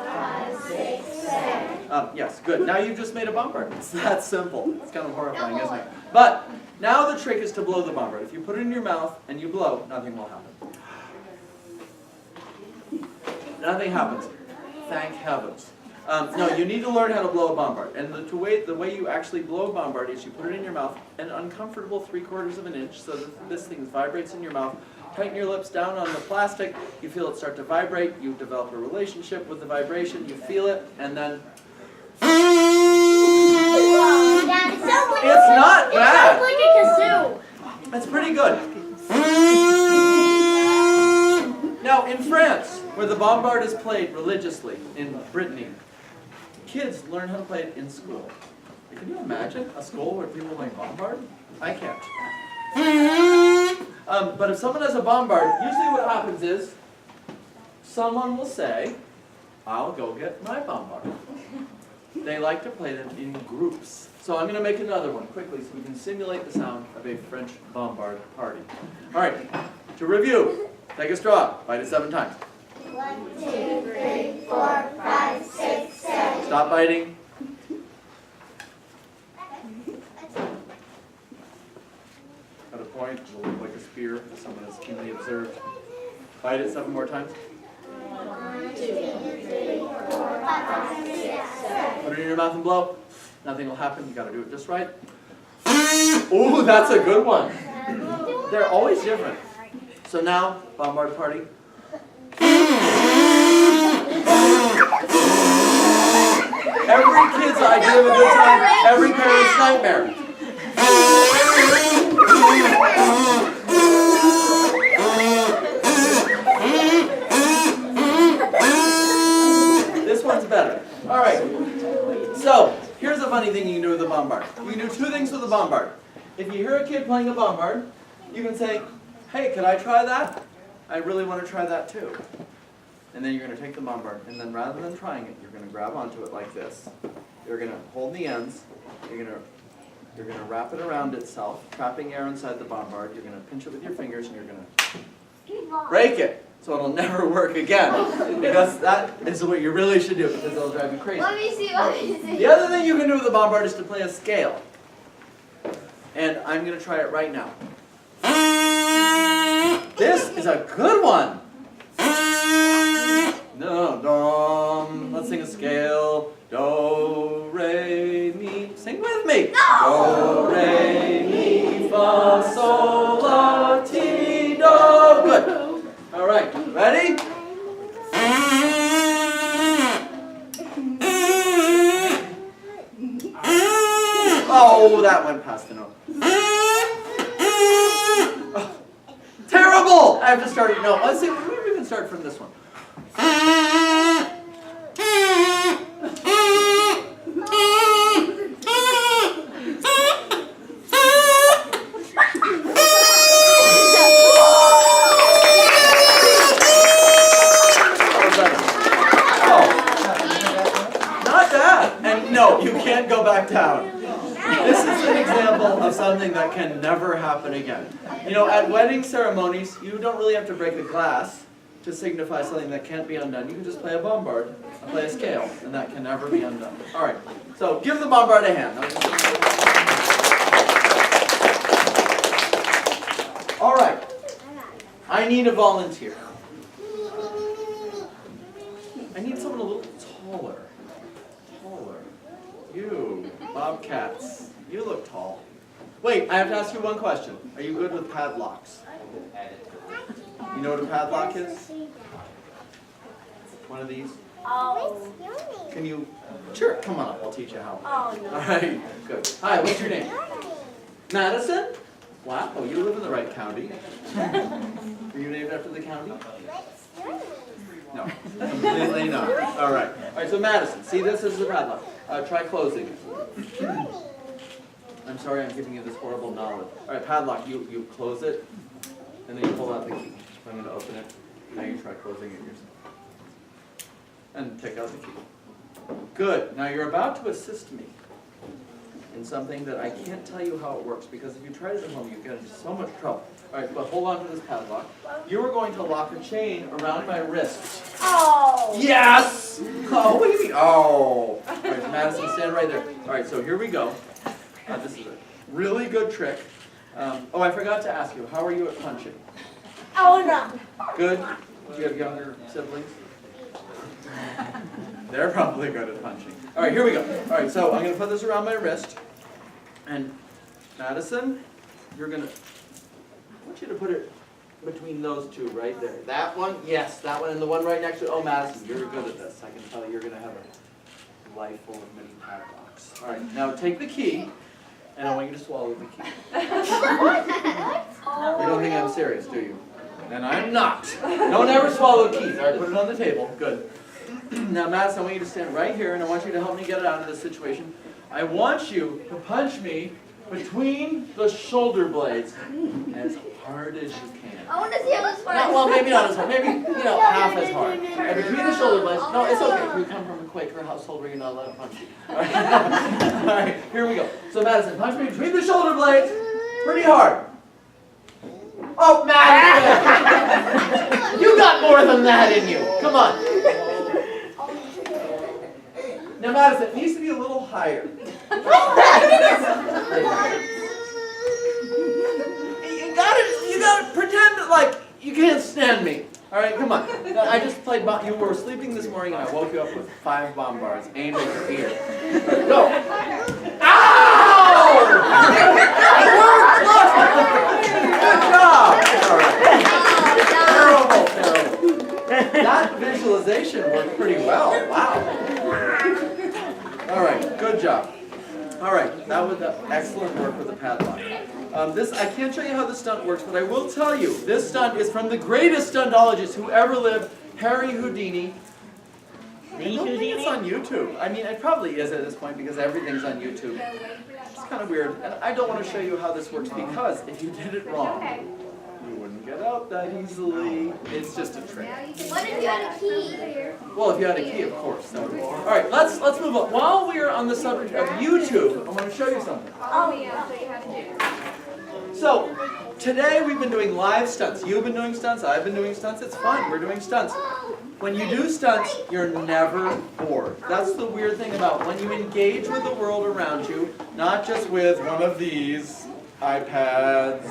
5, 6, 7. Yes, good. Now you've just made a bombard. It's that simple. It's kind of horrifying, isn't it? But now the trick is to blow the bombard. If you put it in your mouth and you blow, nothing will happen. Nothing happens. Thank heavens. No, you need to learn how to blow a bombard. And the way you actually blow a bombard is you put it in your mouth an uncomfortable 3/4 of an inch so that this thing vibrates in your mouth. Tighten your lips down on the plastic. You feel it start to vibrate. You develop a relationship with the vibration. You feel it, and then it's not bad. It sounds like a kazoo. It's pretty good. Now, in France, where the bombard is played religiously, in Brittany, kids learn how to play it in school. Can you imagine a school where people play bombard? I can't. But if someone has a bombard, usually what happens is someone will say, I'll go get my bombard. They like to play them in groups. So I'm going to make another one quickly so we can simulate the sound of a French bombard party. All right, to review, take a straw, bite it 7 times. 1, 2, 3, 4, 5, 6, 7. Stop biting. At a point, it will look like a spear if someone is keenly observed. Bite it 7 more times. 1, 2, 3, 4, 5, 6, 7. Put it in your mouth and blow. Nothing will happen. You got to do it just right. Ooh, that's a good one. They're always different. So now, bombard party. Every kid's idea of a good time, every parent's nightmare. This one's better. All right. So, here's a funny thing you can do with a bombard. You can do 2 things with a bombard. If you hear a kid playing a bombard, you can say, hey, could I try that? I really want to try that too. And then you're going to take the bombard, and then rather than trying it, you're going to grab onto it like this. You're going to hold the ends. You're going to wrap it around itself, trapping air inside the bombard. You're going to pinch it with your fingers, and you're going to break it, so it'll never work again. Because that is what you really should do, because it'll drive you crazy. Let me see. The other thing you can do with the bombard is to play a scale. And I'm going to try it right now. This is a good one. No, dum. Let's sing a scale. Do, re, mi. Sing with me. No. Do, re, mi, fa, sol, la, ti, do. Good. All right. Ready? Oh, that went past the note. Oh, terrible! I have to start. No, let's see. Maybe we can start from this one. Not bad. And no, you can't go back down. This is an example of something that can never happen again. You know, at wedding ceremonies, you don't really have to break a glass to signify something that can't be undone. You can just play a bombard, play a scale, and that can never be undone. All right, so give the bombard a hand. All right, I need a volunteer. I need someone a little taller. You, bobcats, you look tall. Wait, I have to ask you one question. Are you good with padlocks? You know what a padlock is? One of these? Oh. Can you? Sure, come on up, I'll teach you how. Oh, no. All right, good. Hi, what's your name? Madison? Wow, you live in the right county. Are you named after the county? No, completely not. All right, so Madison, see this is the padlock. Try closing it. I'm sorry I'm giving you this horrible knowledge. All right, padlock, you close it, and then you pull out the key. I'm going to open it. Now you try closing it yourself. And take out the key. Good. Now you're about to assist me in something that I can't tell you how it works, because if you try it at home, you get into so much trouble. All right, but hold on to this padlock. You are going to lock a chain around my wrist. Oh. Yes! Oh, what do you mean? Oh. All right, Madison, stand right there. All right, so here we go. This is a really good trick. Oh, I forgot to ask you, how are you at punching? Oh no. Good? Do you have younger siblings? They're probably good at punching. All right, here we go. All right, so I'm going to put this around my wrist. And Madison, you're going to, I want you to put it between those two right there. That one, yes, that one, and the one right next to it. Oh, Madison, you're good at this. I can tell you're going to have a life full of many padlocks. All right, now take the key, and I want you to swallow the key. You don't think I'm serious, do you? And I'm not. Don't ever swallow keys. All right, put it on the table. Good. Now, Madison, I want you to stand right here, and I want you to help me get out of this situation. I want you to punch me between the shoulder blades as hard as you can. I want to see how this works. No, well, maybe not as hard. Maybe, half as hard. And between the shoulder blades. No, it's okay. We come from a Quaker household where you're not allowed to punch you. All right, here we go. So, Madison, punch me between the shoulder blades pretty hard. Oh, Madison! You got more than that in you. Come on. Now, Madison, it needs to be a little higher. You gotta pretend like you can't stand me. All right, come on. I just played, you were sleeping this morning and I woke you up with 5 bomb bars aimed at your ear. Go. Ow! It worked, look! Good job. Terrible, terrible. That visualization worked pretty well. Wow. All right, good job. All right, that was excellent work with the padlock. I can't show you how the stunt works, but I will tell you, this stunt is from the greatest stuntologist who ever lived, Harry Houdini. I don't think it's on YouTube. I mean, it probably is at this point because everything's on YouTube. It's kind of weird, and I don't want to show you how this works because if you did it wrong, you wouldn't get out that easily. It's just a trick. What if you had a key? Well, if you had a key, of course. All right, let's move on. While we are on the subject of YouTube, I want to show you something. Oh yeah, so you have to do. So, today we've been doing live stunts. You've been doing stunts, I've been doing stunts. It's fun, we're doing stunts. When you do stunts, you're never bored. That's the weird thing about when you engage with the world around you, not just with one of these, iPads,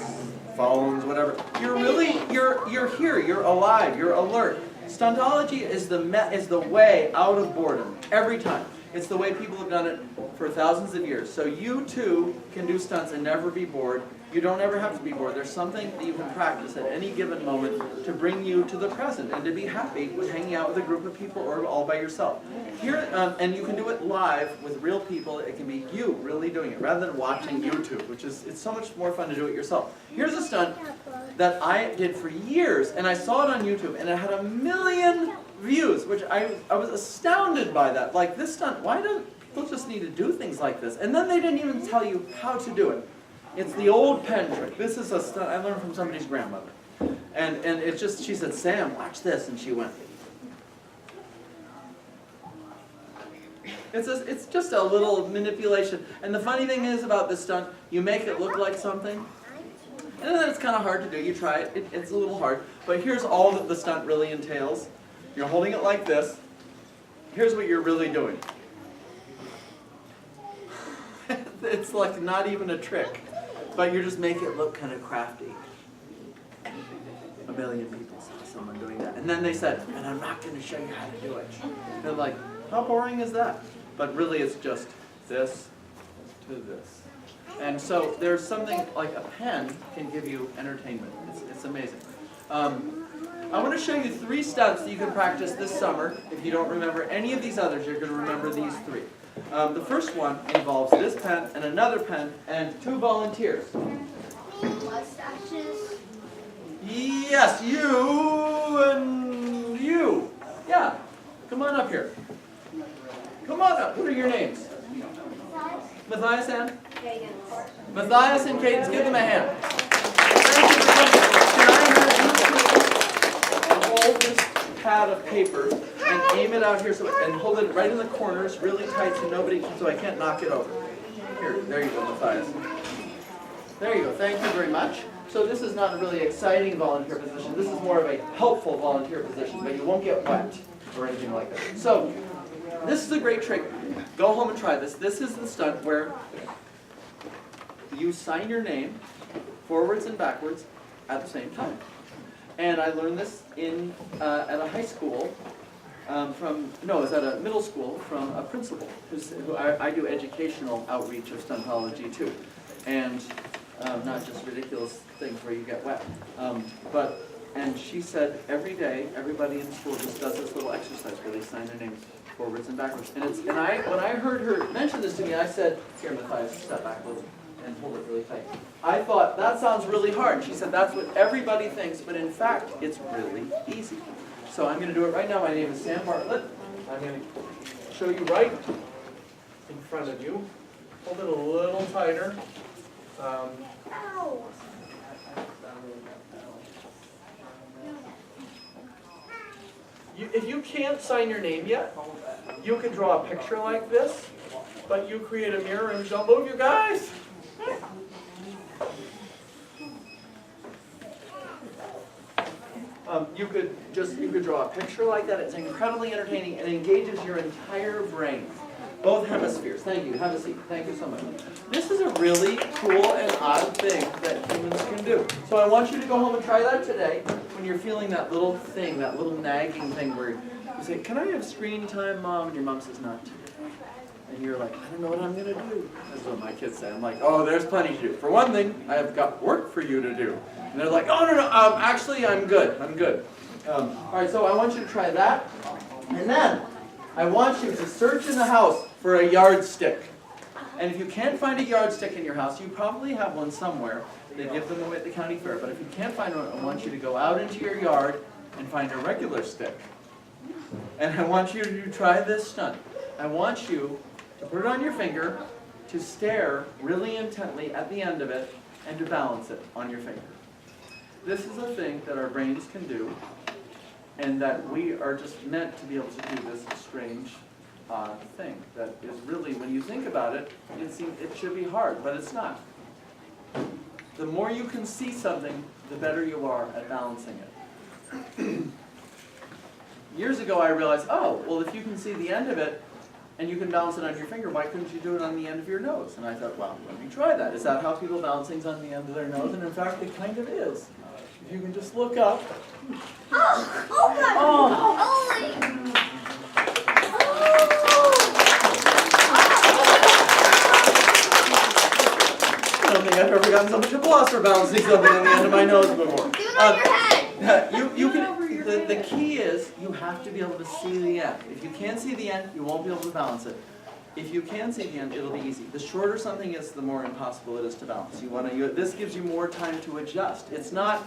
phones, whatever. You're here, you're alive, you're alert. Stuntology is the way out of boredom, every time. It's the way people have done it for thousands of years. So you too can do stunts and never be bored. You don't ever have to be bored. There's something that you can practice at any given moment to bring you to the present and to be happy with hanging out with a group of people or all by yourself. Here, and you can do it live with real people. It can be you really doing it rather than watching YouTube, which is, it's so much more fun to do it yourself. Here's a stunt that I did for years, and I saw it on YouTube, and it had 1 million views, which I was astounded by that. Like, this stunt, why don't people just need to do things like this? And then they didn't even tell you how to do it. It's the old pen trick. This is a stunt I learned from somebody's grandmother. And it's just, she said, Sam, watch this, and she went. It's just a little manipulation. And the funny thing is about this stunt, you make it look like something, and then it's kind of hard to do. You try it, it's a little hard. But here's all that the stunt really entails. You're holding it like this. Here's what you're really doing. It's like not even a trick, but you just make it look kind of crafty. 1 million people saw someone doing that. And then they said, and I'm not going to show you how to do it. They're like, how boring is that? But really it's just this to this. And so there's something like a pen can give you entertainment. It's amazing. I want to show you 3 stunts that you can practice this summer. If you don't remember any of these others, you're going to remember these 3. The first one involves this pen and another pen and 2 volunteers. Mustaches. Yes, you and you. Yeah, come on up here. Come on up. What are your names? Matthias and? Matthias and Cadence, give them a hand. Thank you for coming. Can I have you hold this pad of paper and aim it out here and hold it right in the corners really tight so I can't knock it over. Here, there you go, Matthias. There you go, thank you very much. So this is not a really exciting volunteer position. This is more of a helpful volunteer position, but you won't get wet or anything like that. So this is a great trick. Go home and try this. This is the stunt where you sign your name forwards and backwards at the same time. And I learned this at a high school it was at a middle school from a principal who I do educational outreach of Stuntology too. And not just ridiculous things where you get wet. And she said every day, everybody in the school just does this little exercise where they sign their names forwards and backwards. And when I heard her mention this to me, I said, here, Matthias, step back a little and hold it really tight. I thought, that sounds really hard. She said, that's what everybody thinks, but in fact, it's really easy. So I'm going to do it right now. My name is Sam Bartlett. I'm going to show you right in front of you. Hold it a little tighter. If you can't sign your name yet, you could draw a picture like this, but you create a mirror and don't move, you guys. You could draw a picture like that. It's incredibly entertaining and engages your entire brain. Both hemispheres. Thank you. Have a seat. Thank you so much. This is a really cool and odd thing that humans can do. So I want you to go home and try that today when you're feeling that little thing, that little nagging thing where you say, can I have screen time, Mom? And your mom says, not today. And you're like, I don't know what I'm going to do. That's what my kids say. I'm like, oh, there's plenty to do. For one thing, I have got work for you to do. And they're like, oh, no, actually, I'm good. I'm good. All right, so I want you to try that. And then I want you to search in the house for a yardstick. And if you can't find a yardstick in your house, you probably have one somewhere. They give them away at the county fair. But if you can't find one, I want you to go out into your yard and find a regular stick. And I want you to try this stunt. I want you to put it on your finger, to stare really intently at the end of it, and to balance it on your finger. This is a thing that our brains can do, and that we are just meant to be able to do this strange thing that is really, when you think about it, it should be hard, but it's not. The more you can see something, the better you are at balancing it. Years ago I realized, oh, well if you can see the end of it, and you can balance it on your finger, why couldn't you do it on the end of your nose? And I thought, well, let me try that. Is that how people balance things on the end of their nose? And in fact, it kind of is. If you can just look up. I don't think I've ever gotten so much applause for balancing something on the end of my nose before. Do it on your head. You can. The key is you have to be able to see the end. If you can't see the end, you won't be able to balance it. If you can see the end, it'll be easy. The shorter something is, the more impossible it is to balance. This gives you more time to adjust. It's not.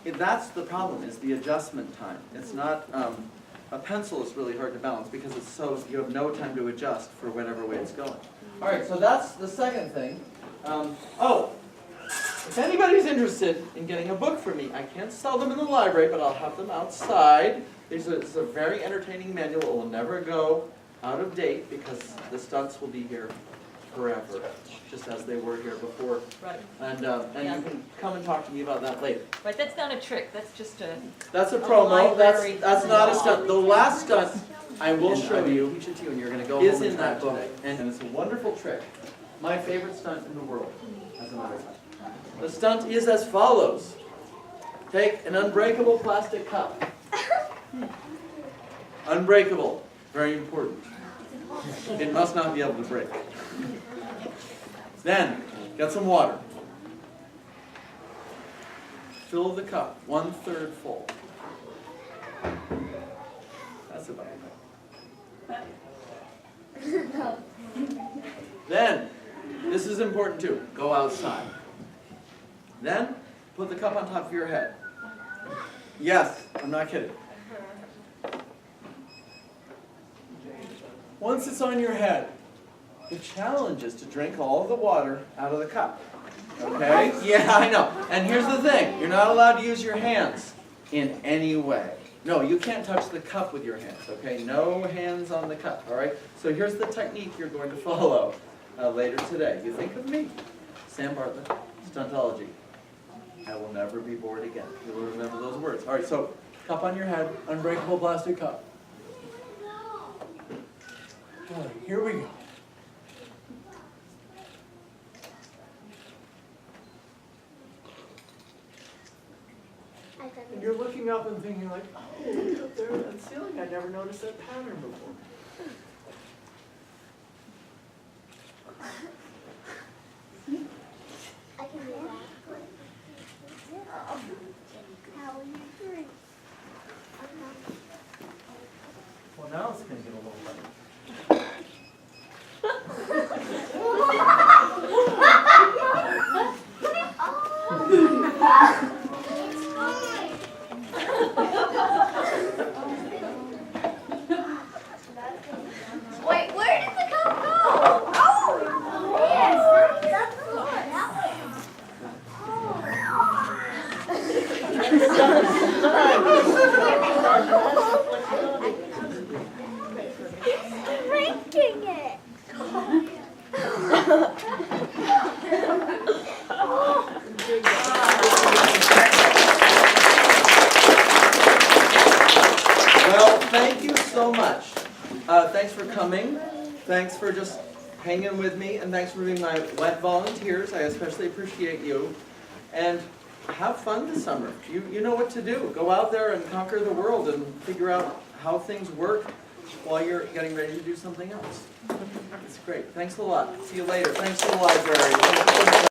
That's the problem. Is the adjustment time. It's not. A pencil is really hard to balance because you have no time to adjust for whatever way it's going. All right. So that's the second thing. If anybody's interested in getting a book from me, I can't sell them in the library, but I'll have them outside. It's a very entertaining manual. It will never go out of date because the stunts will be here forever, just as they were here before. Right. And you can come and talk to me about that later. Right, that's not a trick, that's just a... That's a promo, library that's not a stunt. The last stunt I will show you, teach it to you, and you're going to go is in that book. And it's a wonderful trick. My favorite stunt in the world, as a matter of fact. The stunt is as follows. Take an unbreakable plastic cup. Unbreakable, very important. It must not be able to break. Then, get some water. Fill the cup 1/3 full. That's about it. Then, this is important too. Go outside. Then, put the cup on top of your head. Yes, I'm not kidding. Once it's on your head, the challenge is to drink all of the water out of the cup. Okay? Yeah, I know. And here's the thing. You're not allowed to use your hands in any way. No, you can't touch the cup with your hands, okay? No hands on the cup, all right? So here's the technique you're going to follow. later today. You think of me, Sam Bartlett, Stuntology. I will never be bored again. You will remember those words. All right, so cup on your head, unbreakable plastic cup. All right, here we go. And you're looking up and thinking like, oh, look up there at the ceiling. I never noticed that pattern before. I can do that. How are you doing? Well, now it's going to get a little better. Wait, where did the cup go? Oh, yes, that's the one. Drinking it. Well, thank you so much. Thanks for coming. Thanks for just hanging with me, and thanks for being my wet volunteers. I especially appreciate you. And have fun this summer. You know what to do. Go out there and conquer the world and figure out how things work while you're getting ready to do something else. It's great. Thanks a lot. See you later. Thanks to the library.